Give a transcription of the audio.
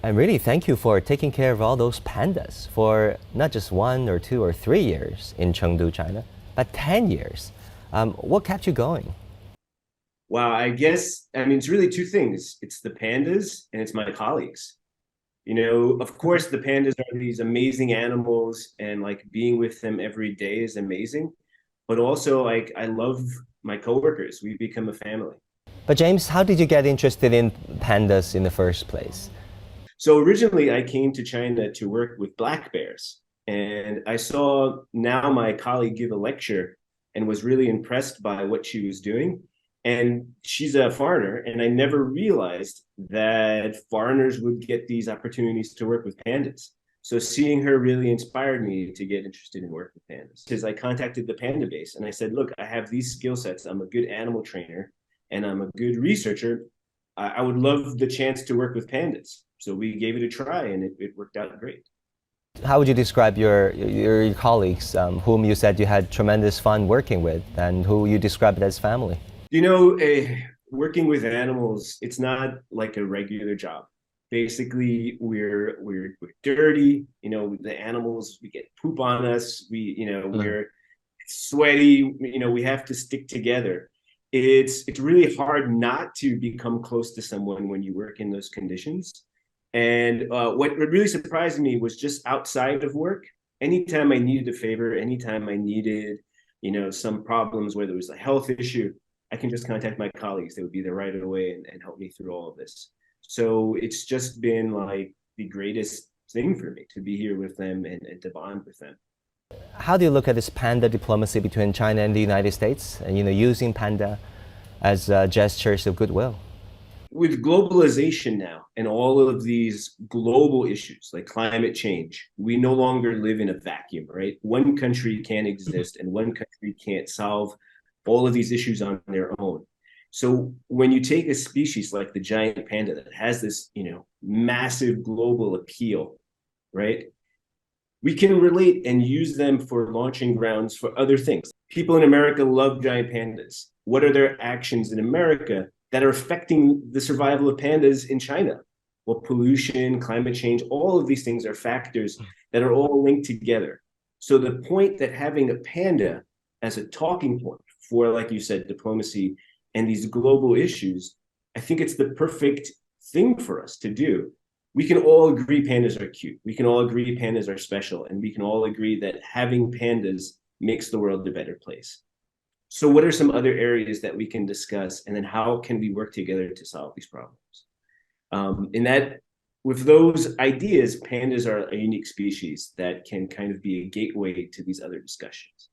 And really, thank you for taking care of all those pandas for not just 1 or 2 or 3 years in Chengdu, China, but 10 years. What kept you going? Wow, I mean, it's really two things. It's the pandas and it's my colleagues. Of course, the pandas are these amazing animals, and like being with them every day is amazing. But also, like, I love my coworkers. We've become a family. But James, how did you get interested in pandas in the first place? So originally, I came to China to work with black bears, and I saw now my colleague give a lecture and was really impressed by what she was doing. And she's a foreigner, and I never realized that foreigners would get these opportunities to work with pandas. So seeing her really inspired me to get interested in work with pandas. Because I contacted the panda base and I said, look, I have these skill sets. I'm a good animal trainer and I'm a good researcher. I would love the chance to work with pandas. So we gave it a try, and it worked out great. How would you describe your colleagues, whom you said you had tremendous fun working with, and who you described as family? You know, working with animals, it's not like a regular job. Basically, we're dirty. The animals, we get poop on us. Mm. We're sweaty. We have to stick together. It's really hard not to become close to someone when you work in those conditions. And what really surprised me was just outside of work. Anytime I needed a favor, anytime I needed, some problems, whether it was a health issue, I can just contact my colleagues. They would be there right away and help me through all of this. So it's just been like the greatest thing for me to be here with them and to bond with them. How do you look at this panda diplomacy between China and the United States, and using panda as gestures of goodwill? With globalization now and all of these global issues like climate change, we no longer live in a vacuum, right? One country can't exist and one country can't solve all of these issues on their own. So when you take a species like the giant panda that has this, massive global appeal, right? We can relate and use them for launching grounds for other things. People in America love giant pandas. What are their actions in America that are affecting the survival of pandas in China? Well, pollution, climate change, all of these things are factors that are all linked together. So the point that having a panda as a talking point for, like you said, diplomacy and these global issues, I think it's the perfect thing for us to do. We can all agree pandas are cute. We can all agree pandas are special. And we can all agree that having pandas makes the world a better place. So what are some other areas that we can discuss? And then how can we work together to solve these problems? In that, with those ideas, pandas are a unique species that can kind of be a gateway to these other discussions.